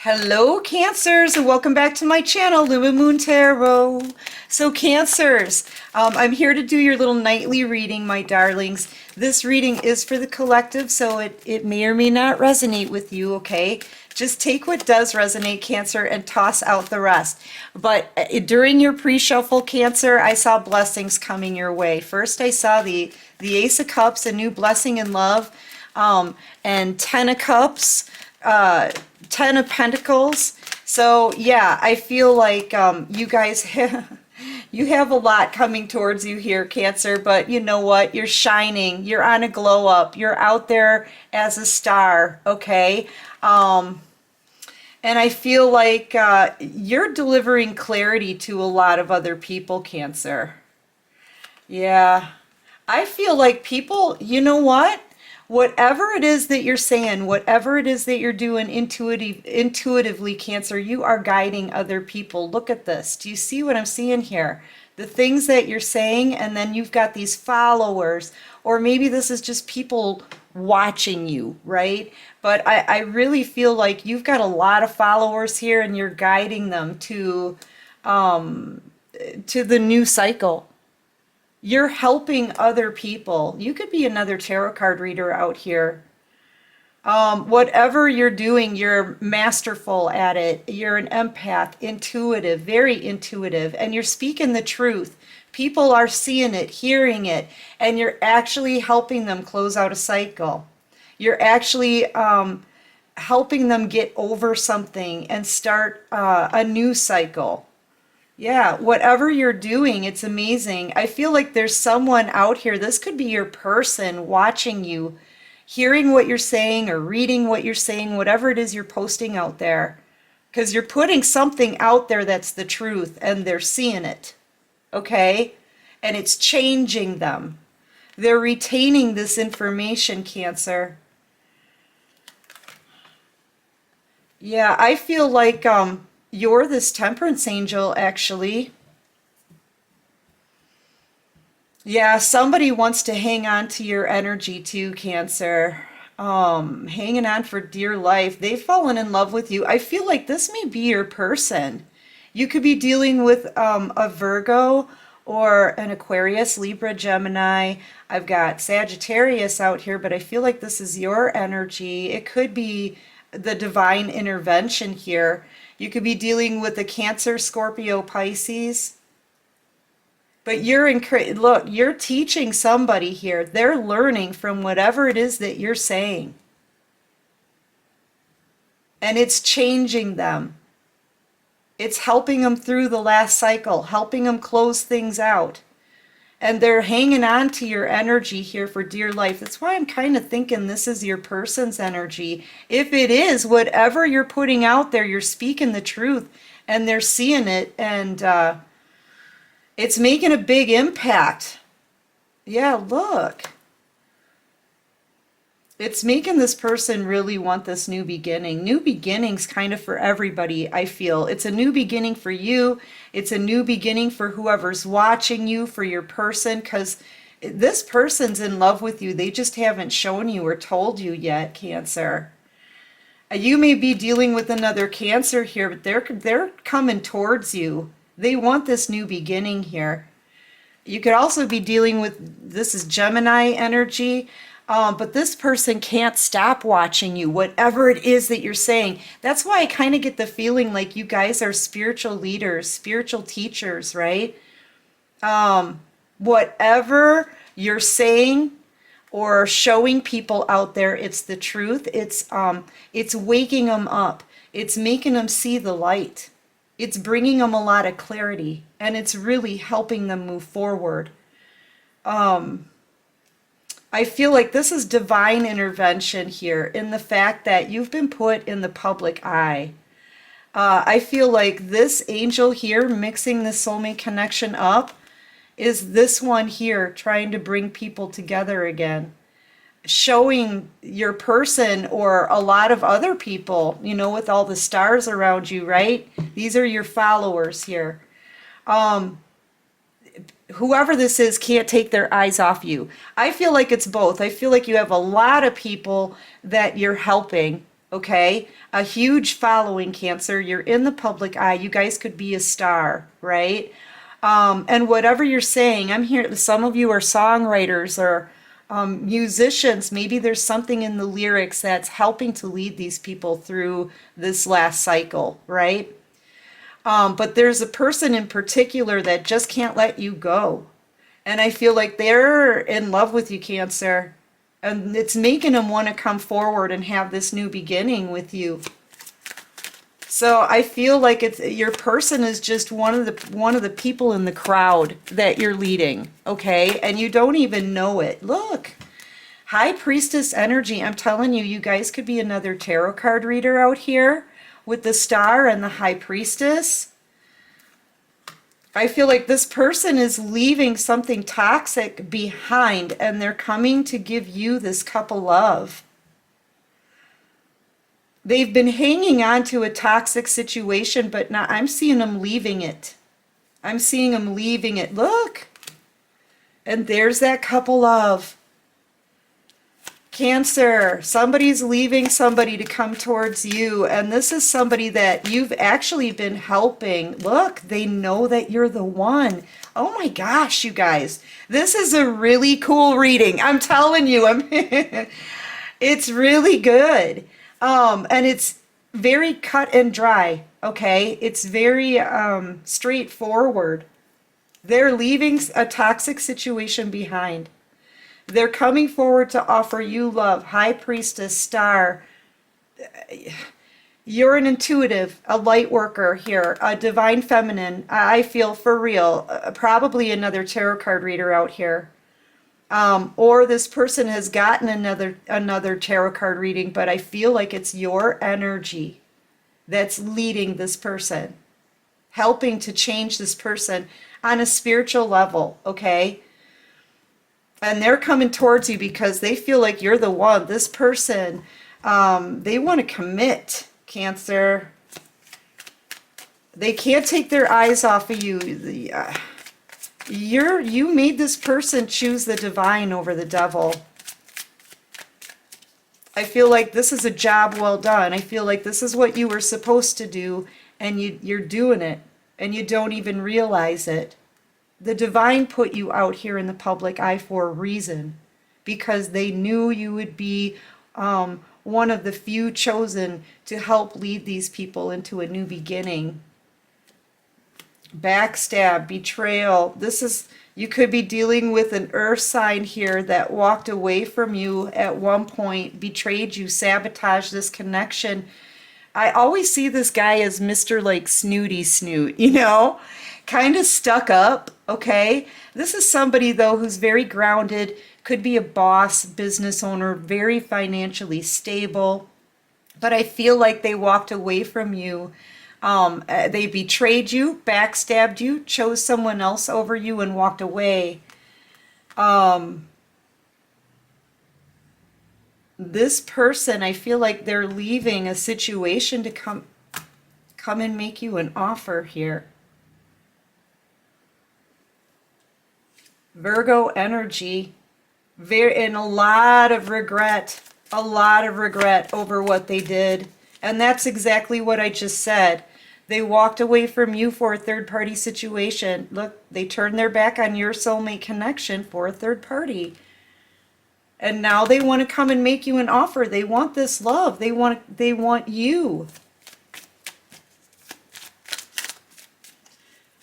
Hello Cancers, and welcome back to my channel, Lumen Tarot. So Cancers, I'm here to do your little nightly reading, my darlings. This reading is for the collective, so it may or may not resonate with you, okay? Just take what does resonate, Cancer, and toss out the rest. But during your pre-shuffle, Cancer, I saw blessings coming your way. First, I saw the Ace of Cups, a new blessing in love, and Ten of Cups, Ten of Pentacles. So yeah, I feel like you guys you have a lot coming towards you here, Cancer, but you know what? You're shining. You're on a glow up. You're out there as a star, okay? And I feel like you're delivering clarity to a lot of other people, Cancer. Yeah. I feel like people, you know what? Whatever it is that you're saying, whatever it is that you're doing intuitively, Cancer, you are guiding other people. Look at this. Do you see what I'm seeing here? The things that you're saying, and then you've got these followers, or maybe this is just people watching you, right? But I really feel like you've got a lot of followers here, and you're guiding them to the new cycle. You're helping other people. You could be another tarot card reader out here. Whatever you're doing, you're masterful at it. You're an empath, intuitive, very intuitive, and you're speaking the truth. People are seeing it, hearing it, and you're actually helping them close out a cycle. You're actually helping them get over something and start a new cycle. Yeah, whatever you're doing, it's amazing. I feel like there's someone out here, this could be your person watching you, hearing what you're saying or reading what you're saying, whatever it is you're posting out there. Because you're putting something out there that's the truth and they're seeing it, okay? And it's changing them. They're retaining this information, Cancer. Yeah, I feel like you're this temperance angel, actually. Yeah, somebody wants to hang on to your energy too, Cancer. Hanging on for dear life. They've fallen in love with you. I feel like this may be your person. You could be dealing with a Virgo or an Aquarius, Libra, Gemini. I've got Sagittarius out here, but I feel like this is your energy. It could be the divine intervention here. You could be dealing with a Cancer, Scorpio, Pisces. But look, you're teaching somebody here. They're learning from whatever it is that you're saying. And it's changing them. It's helping them through the last cycle, helping them close things out. And they're hanging on to your energy here for dear life. That's why I'm kind of thinking this is your person's energy. If it is, whatever you're putting out there, you're speaking the truth and they're seeing it, and it's making a big impact. Yeah, look. It's making this person really want this new beginning. New beginnings kind of for everybody, I feel. It's a new beginning for you. It's a new beginning for whoever's watching you, for your person, because this person's in love with you. They just haven't shown you or told you yet, Cancer. You may be dealing with another Cancer here, but they're coming towards you. They want this new beginning here. You could also be dealing with, this is Gemini energy. But this person can't stop watching you, whatever it is that you're saying. That's why I kind of get the feeling like you guys are spiritual leaders, spiritual teachers, right? Whatever you're saying or showing people out there, it's the truth. It's waking them up. It's making them see the light. It's bringing them a lot of clarity, and it's really helping them move forward. I feel like this is divine intervention here in the fact that you've been put in the public eye. I feel like this angel here mixing the soulmate connection up is this one here trying to bring people together again. Showing your person or a lot of other people, you know, with all the stars around you, right? These are your followers here. Whoever this is can't take their eyes off you. I feel like it's both. I feel like you have a lot of people that you're helping, okay? A huge following, Cancer. You're in the public eye. You guys could be a star, right? And whatever you're saying, I'm here, some of you are songwriters or musicians. Maybe there's something in the lyrics that's helping to lead these people through this last cycle, right? But there's a person in particular that just can't let you go. And I feel like they're in love with you, Cancer. And it's making them want to come forward and have this new beginning with you. So I feel like it's your person is just one of the people in the crowd that you're leading, okay? And you don't even know it. Look. High Priestess energy. I'm telling you, you guys could be another tarot card reader out here with the Star and the High Priestess. I feel like this person is leaving something toxic behind and they're coming to give you this cup of love. They've been hanging on to a toxic situation, but now I'm seeing them leaving it. I'm seeing them leaving it. Look. And there's that cup of love. Cancer, somebody's leaving somebody to come towards you, and this is somebody that you've actually been helping. Look, they know that you're the one. Oh my gosh, you guys. This is a really cool reading. I'm telling you, it's really good. And it's very cut and dry, okay? It's very straightforward. They're leaving a toxic situation behind. They're coming forward to offer you love. High Priestess, Star. You're an intuitive, a light worker here, a divine feminine. I feel for real. Probably another tarot card reader out here. Or this person has gotten another tarot card reading, but I feel like it's your energy that's leading this person, helping to change this person on a spiritual level, okay? And they're coming towards you because they feel like you're the one. This person, they want to commit, Cancer. They can't take their eyes off of you. You made this person choose the divine over the devil. I feel like this is a job well done. I feel like this is what you were supposed to do, and you're doing it, and you don't even realize it. The divine put you out here in the public eye for a reason, because they knew you would be one of the few chosen to help lead these people into a new beginning. Backstab, betrayal. You could be dealing with an earth sign here that walked away from you at one point, betrayed you, sabotaged this connection. I always see this guy as Mr. like Snooty Snoot, you know? Kind of stuck up, okay? This is somebody, though, who's very grounded, could be a boss, business owner, very financially stable. But I feel like they walked away from you. They betrayed you, backstabbed you, chose someone else over you, and walked away. This person, I feel like they're leaving a situation to come and make you an offer here. Virgo energy, in a lot of regret over what they did. And that's exactly what I just said. They walked away from you for a third-party situation. Look, they turned their back on your soulmate connection for a third party. And now they want to come and make you an offer. They want this love. They want you.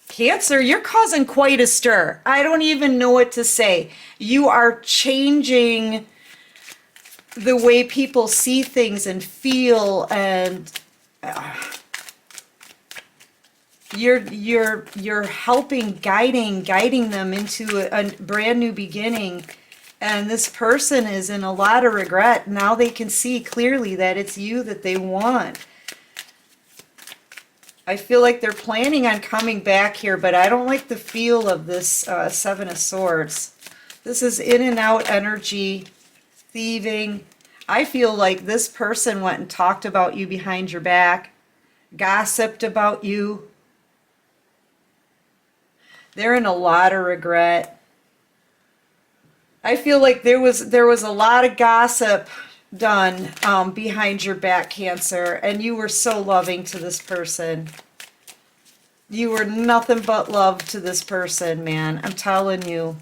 Cancer, you're causing quite a stir. I don't even know what to say. You are changing the way people see things and feel, and you're helping, guiding them into a brand new beginning. And this person is in a lot of regret. Now they can see clearly that it's you that they want. I feel like they're planning on coming back here, but I don't like the feel of this Seven of Swords. This is in and out energy, thieving. I feel like this person went and talked about you behind your back, gossiped about you. They're in a lot of regret. I feel like there was a lot of gossip done behind your back, Cancer, and you were so loving to this person. You were nothing but love to this person, man. I'm telling you.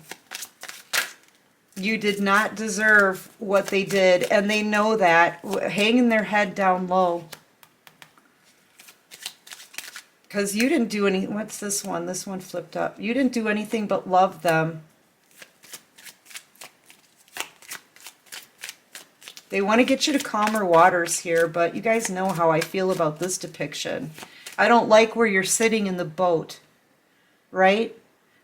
You did not deserve what they did, and they know that, hanging their head down low. Because you didn't do any, what's this one? This one flipped up. You didn't do anything but love them. They want to get you to calmer waters here, but you guys know how I feel about this depiction. I don't like where you're sitting in the boat, right?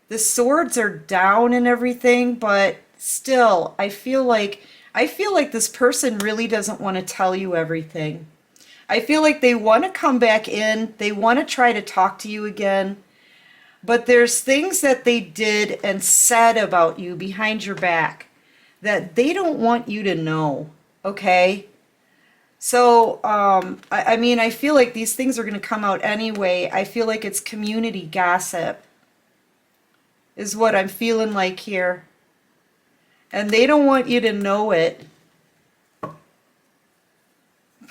The swords are down and everything, but still, I feel like this person really doesn't want to tell you everything. I feel like they want to come back in, they want to try to talk to you again, but there's things that they did and said about you behind your back that they don't want you to know, okay? So, I mean, I feel like these things are going to come out anyway. I feel like it's community gossip is what I'm feeling like here. And they don't want you to know it.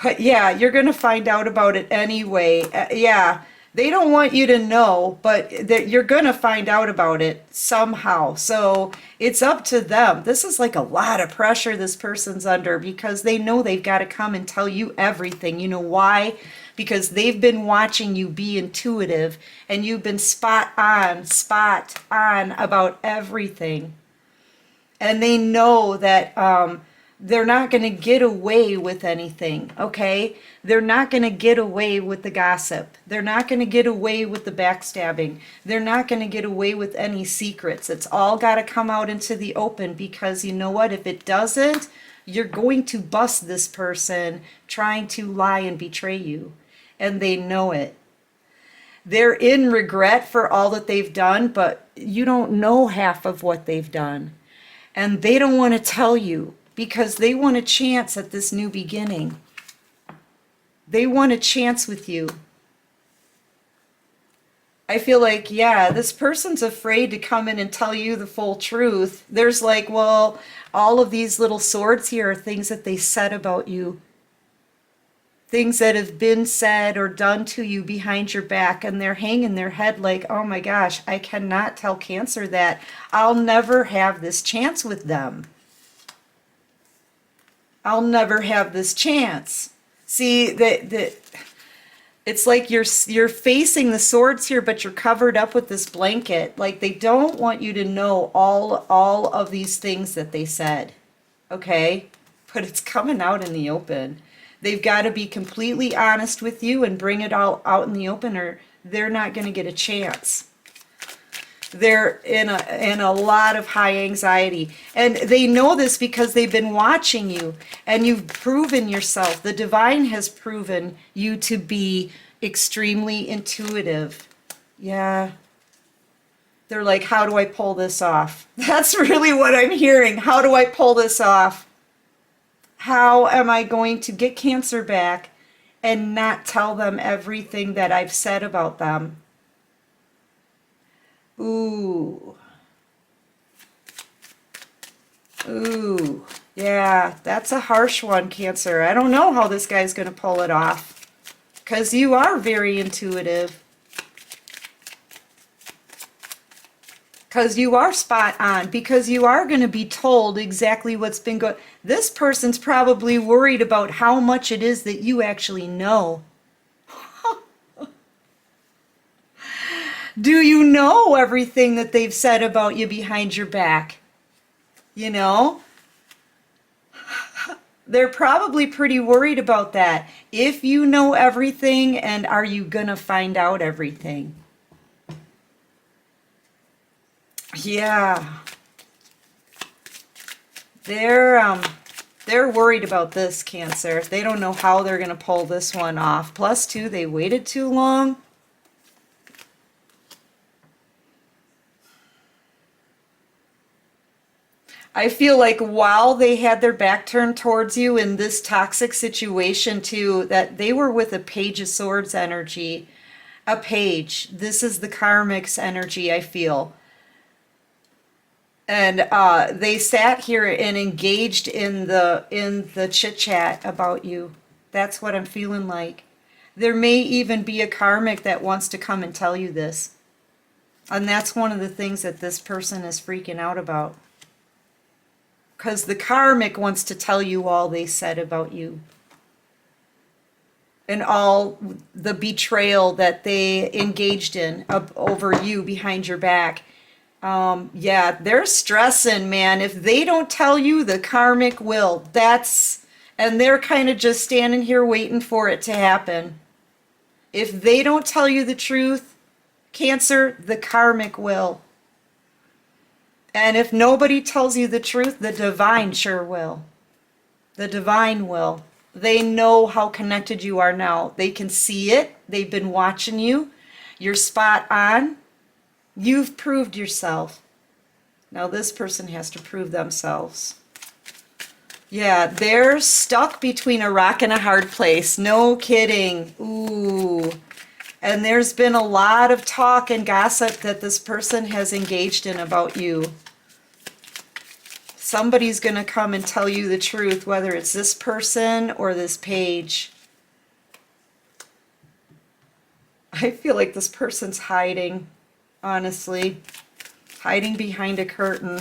But yeah, you're going to find out about it anyway. Yeah, they don't want you to know, but that you're going to find out about it somehow. So it's up to them. This is like a lot of pressure this person's under because they know they've got to come and tell you everything. You know why? Because they've been watching you be intuitive and you've been spot on about everything. And they know that they're not going to get away with anything, okay? They're not going to get away with the gossip. They're not going to get away with the backstabbing. They're not going to get away with any secrets. It's all got to come out into the open because you know what? If it doesn't, you're going to bust this person trying to lie and betray you. And they know it. They're in regret for all that they've done, but you don't know half of what they've done. And they don't want to tell you because they want a chance at this new beginning. They want a chance with you. I feel like, yeah, this person's afraid to come in and tell you the full truth. There's like, well, all of these little swords here are things that they said about you. Things that have been said or done to you behind your back, and they're hanging their head like, oh my gosh, I cannot tell Cancer that. I'll never have this chance with them. I'll never have this chance. See, it's like you're facing the swords here, but you're covered up with this blanket. Like they don't want you to know all of these things that they said, okay? But it's coming out in the open. They've got to be completely honest with you and bring it all out in the open, or they're not going to get a chance. They're in a lot of high anxiety. And they know this because they've been watching you and you've proven yourself. The divine has proven you to be extremely intuitive. Yeah. They're like, how do I pull this off? That's really what I'm hearing. How do I pull this off? How am I going to get Cancer back and not tell them everything that I've said about them? Ooh. Ooh. Yeah, that's a harsh one, Cancer. I don't know how this guy's going to pull it off. Because you are very intuitive. Because you are spot on. Because you are going to be told exactly what's been going on. This person's probably worried about how much it is that you actually know. Do you know everything that they've said about you behind your back? You know? They're probably pretty worried about that. If you know everything, and are you gonna find out everything? Yeah. They're worried about this, Cancer. They don't know how they're gonna pull this one off. Plus, too, they waited too long. I feel like while they had their back turned towards you in this toxic situation too, that they were with a Page of Swords energy. A page. This is the Karmic's energy, I feel. And they sat here and engaged in the chit chat about you. That's what I'm feeling like. There may even be a karmic that wants to come and tell you this. And that's one of the things that this person is freaking out about. Because the karmic wants to tell you all they said about you. And all the betrayal that they engaged in over you behind your back. Yeah, they're stressing, man. If they don't tell you, the karmic will. And they're kind of just standing here waiting for it to happen. If they don't tell you the truth, Cancer, the karmic will. And if nobody tells you the truth, the divine sure will. The divine will. They know how connected you are now. They can see it. They've been watching you. You're spot on. You've proved yourself. Now this person has to prove themselves. Yeah, they're stuck between a rock and a hard place. No kidding. Ooh. And there's been a lot of talk and gossip that this person has engaged in about you. Somebody's going to come and tell you the truth, whether it's this person or this page. I feel like this person's hiding, honestly. Hiding behind a curtain.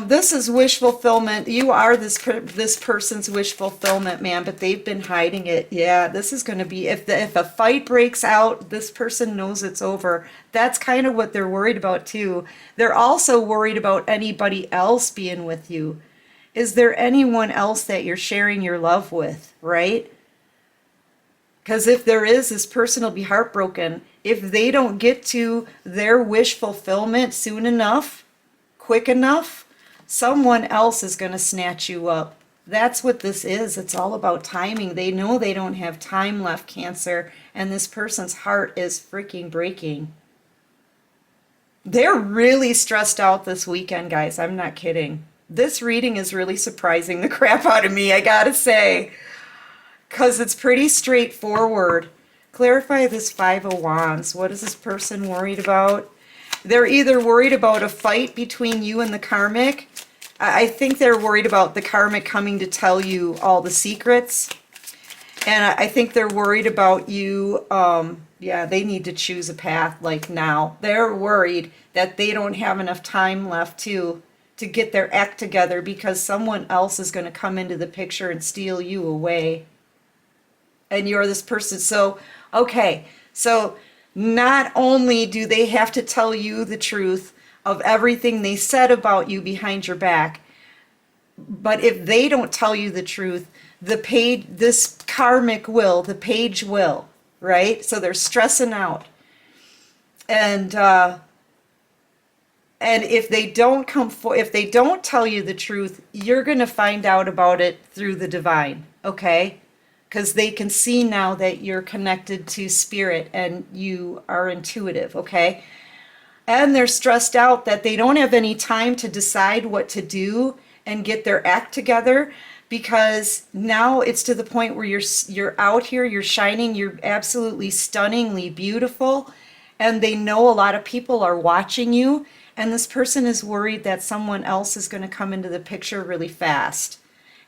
This is wish fulfillment. You are this person's wish fulfillment, man, but they've been hiding it. Yeah, this is going to be, if a fight breaks out, this person knows it's over. That's kind of what they're worried about too. They're also worried about anybody else being with you. Is there anyone else that you're sharing your love with, right? Because if there is, this person will be heartbroken. If they don't get to their wish fulfillment soon enough, quick enough, someone else is going to snatch you up. That's what this is. It's all about timing. They know they don't have time left, Cancer, and this person's heart is freaking breaking. They're really stressed out this weekend, guys. I'm not kidding. This reading is really surprising the crap out of me, I gotta say, because it's pretty straightforward. Clarify this Five of Wands. What is this person worried about? They're either worried about a fight between you and the karmic. I think they're worried about the karmic coming to tell you all the secrets. And I think they're worried about you. Yeah, they need to choose a path like now. They're worried that they don't have enough time left to get their act together because someone else is going to come into the picture and steal you away. And you're this person. So, okay, so not only do they have to tell you the truth of everything they said about you behind your back, but if they don't tell you the truth, this karmic will, the page will, right? So they're stressing out. And if they don't if they don't tell you the truth, you're going to find out about it through the divine, okay? Because they can see now that you're connected to spirit and you are intuitive, okay? And they're stressed out that they don't have any time to decide what to do and get their act together, because now it's to the point where you're out here, you're shining, you're absolutely stunningly beautiful, and they know a lot of people are watching you, and this person is worried that someone else is going to come into the picture really fast.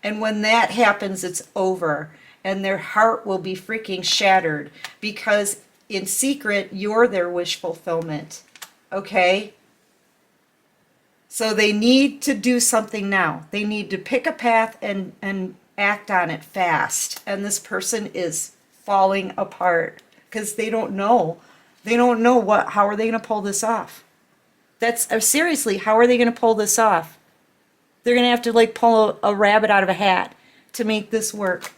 And when that happens, it's over. And their heart will be freaking shattered because in secret, you're their wish fulfillment. Okay? So they need to do something now. They need to pick a path and act on it fast. And this person is falling apart because they don't know. They don't know how are they going to pull this off? Seriously, how are they going to pull this off? They're going to have to like pull a rabbit out of a hat to make this work.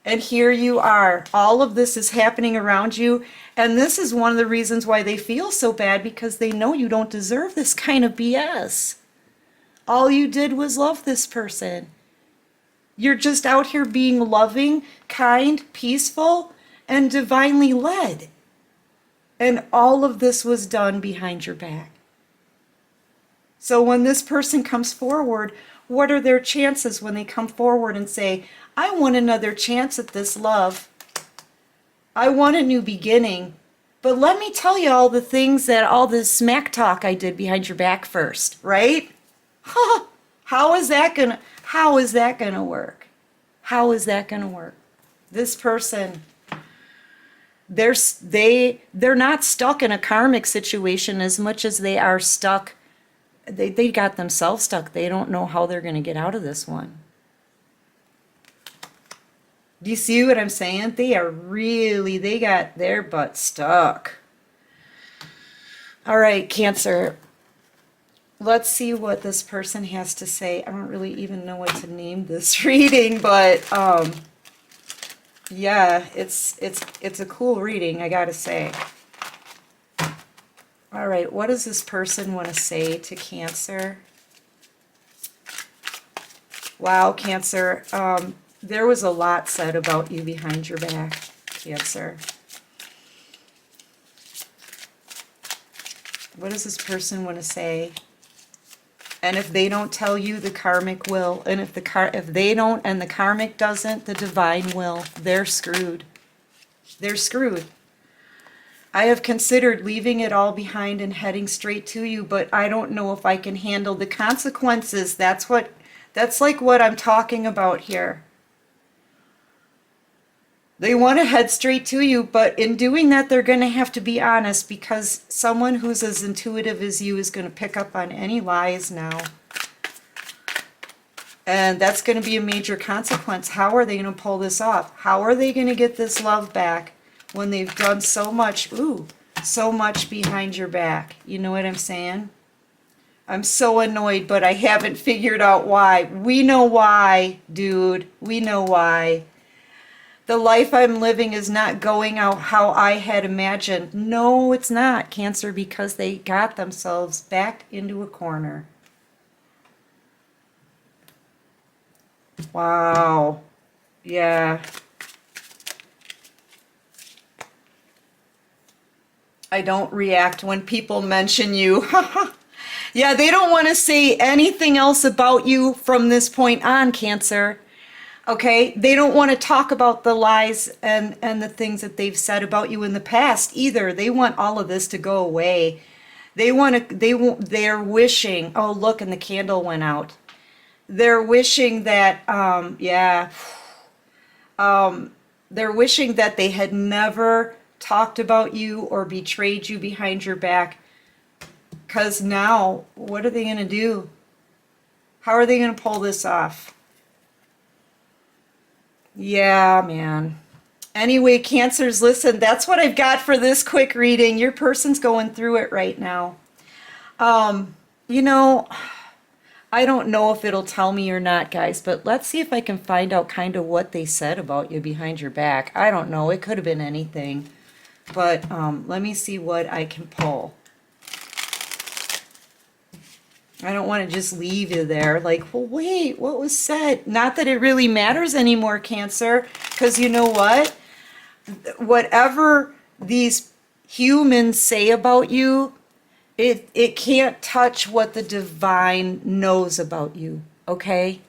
And here you are. All of this is happening around you. And this is one of the reasons why they feel so bad, because they know you don't deserve this kind of BS. All you did was love this person. You're just out here being loving, kind, peaceful, and divinely led. And all of this was done behind your back. So when this person comes forward, what are their chances when they come forward and say, I want another chance at this love. I want a new beginning. But let me tell you all the things that all the smack talk I did behind your back first, right? How is that gonna work? How is that gonna work? This person, they're not stuck in a karmic situation as much as they are stuck. They got themselves stuck. They don't know how they're gonna get out of this one. Do you see what I'm saying? They got their butt stuck. All right, Cancer. Let's see what this person has to say. I don't really even know what to name this reading, but yeah, it's a cool reading, I gotta say. All right, what does this person want to say to Cancer? Wow, Cancer. There was a lot said about you behind your back, Cancer. What does this person want to say? And if they don't tell you, the karmic will. And if they don't and the karmic doesn't, the divine will. They're screwed. They're screwed. I have considered leaving it all behind and heading straight to you, but I don't know if I can handle the consequences. That's like what I'm talking about here. They want to head straight to you, but in doing that, they're going to have to be honest, because someone who's as intuitive as you is going to pick up on any lies now. And that's going to be a major consequence. How are they going to pull this off? How are they going to get this love back when they've done so much, so much behind your back? You know what I'm saying? I'm so annoyed, but I haven't figured out why. We know why, dude. We know why. The life I'm living is not going out how I had imagined. No, it's not, Cancer, because they got themselves back into a corner. Wow. Yeah. I don't react when people mention you. Yeah, they don't want to say anything else about you from this point on, Cancer. Okay, they don't want to talk about the lies and the things that they've said about you in the past either. They want all of this to go away. They're wishing, oh look, and the candle went out. They're wishing that, they're wishing that they had never talked about you or betrayed you behind your back. Because now, what are they going to do? How are they going to pull this off? Yeah, man. Anyway, Cancers, listen, that's what I've got for this quick reading. Your person's going through it right now. You know, I don't know if it'll tell me or not, guys, but let's see if I can find out kind of what they said about you behind your back. I don't know. It could have been anything. But let me see what I can pull. I don't want to just leave you there like, well, wait, what was said? Not that it really matters anymore, Cancer, because you know what? Whatever these humans say about you, it can't touch what the divine knows about you, okay?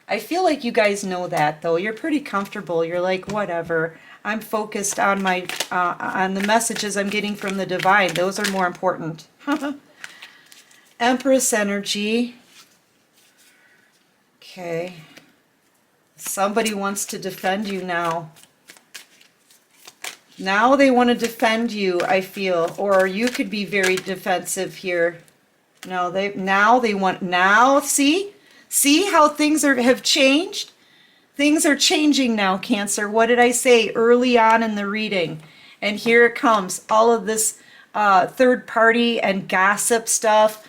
I feel like you guys know that, though. You're pretty comfortable. You're like, whatever. I'm focused on my on the messages I'm getting from the divine. Those are more important. Empress energy. Okay. Somebody wants to defend you now. Now they want to defend you, I feel. Or you could be very defensive here. No, see? See how things have changed? Things are changing now, Cancer. What did I say early on in the reading? And here it comes. All of this third party and gossip stuff.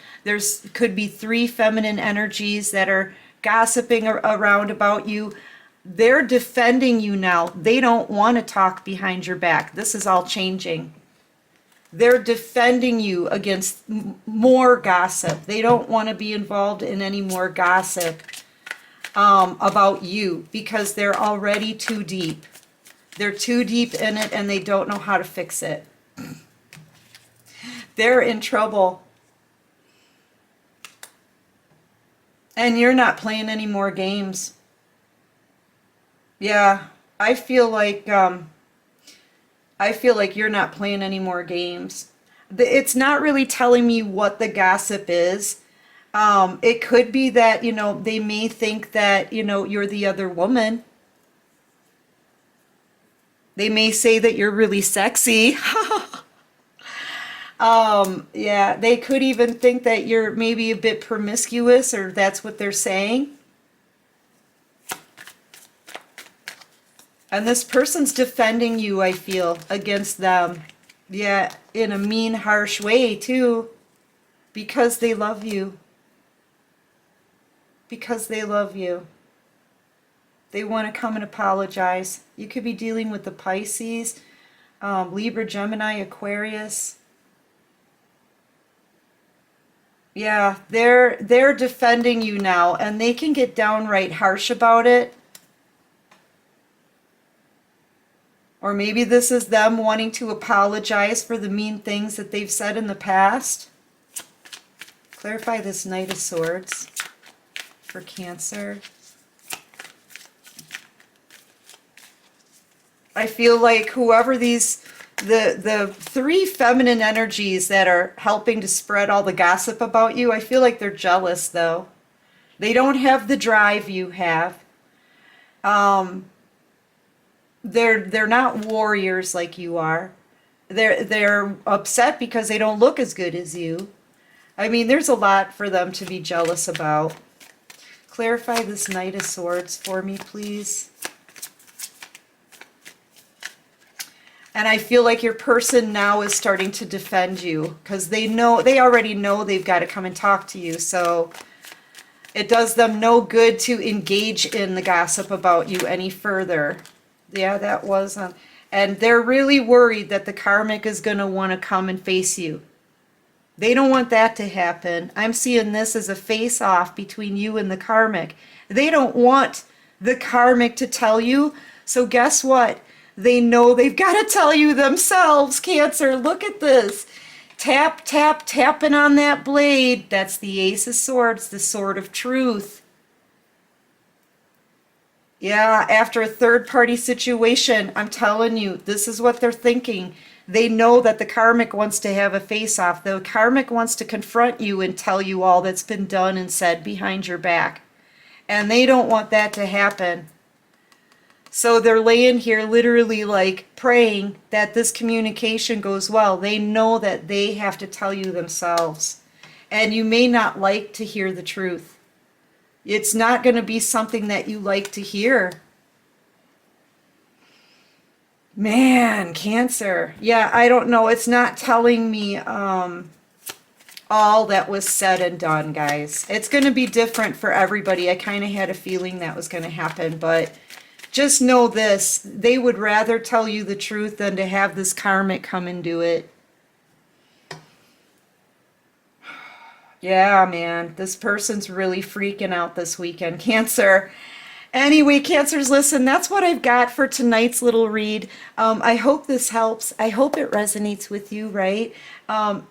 Could be 3 feminine energies that are gossiping around about you. They're defending you now. They don't want to talk behind your back. This is all changing. They're defending you against more gossip. They don't want to be involved in any more gossip about you because they're already too deep. They're too deep in it and they don't know how to fix it. They're in trouble. And you're not playing any more games. Yeah, I feel like I feel like you're not playing any more games. It's not really telling me what the gossip is. It could be that, you know, they may think that, you know, you're the other woman. They may say that you're really sexy. Yeah, they could even think that you're maybe a bit promiscuous, or that's what they're saying. And this person's defending you, I feel, against them. Yeah, in a mean, harsh way, too. Because they love you. Because they love you. They want to come and apologize. You could be dealing with the Pisces, Libra, Gemini, Aquarius. Yeah, they're defending you now, and they can get downright harsh about it. Or maybe this is them wanting to apologize for the mean things that they've said in the past. Clarify this Knight of Swords for Cancer. I feel like whoever the three feminine energies that are helping to spread all the gossip about you, I feel like they're jealous though. They don't have the drive you have. They're not warriors like you are. They're upset because they don't look as good as you. I mean, there's a lot for them to be jealous about. Clarify this Knight of Swords for me, please. And I feel like your person now is starting to defend you because they already know they've got to come and talk to you. So it does them no good to engage in the gossip about you any further. Yeah, that was on. And they're really worried that the Karmic is going to want to come and face you. They don't want that to happen. I'm seeing this as a face-off between you and the Karmic. They don't want the Karmic to tell you. So guess what? They know they've got to tell you themselves, Cancer. Look at this. Tap, tap, tapping on that blade. That's the Ace of Swords, the Sword of Truth. Yeah, after a third-party situation, I'm telling you, this is what they're thinking. They know that the Karmic wants to have a face-off. The Karmic wants to confront you and tell you all that's been done and said behind your back. And they don't want that to happen. So they're laying here literally like praying that this communication goes well. They know that they have to tell you themselves. And you may not like to hear the truth. It's not going to be something that you like to hear. Man, Cancer. Yeah, I don't know. It's not telling me all that was said and done, guys. It's going to be different for everybody. I kind of had a feeling that was going to happen, but just know this. They would rather tell you the truth than to have this Karmic come and do it. Yeah, man. This person's really freaking out this weekend, Cancer. Anyway, Cancers, listen, that's what I've got for tonight's little read. I hope this helps. I hope it resonates with you, right?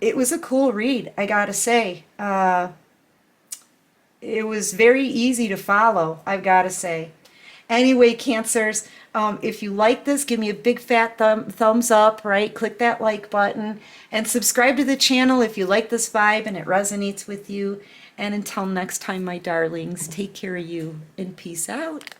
It was a cool read, I gotta say. It was very easy to follow, I've gotta say. Anyway, Cancers, if you like this, give me a big fat thumbs up, right? Click that like button and subscribe to the channel if you like this vibe and it resonates with you. And until next time, my darlings, take care of you and peace out.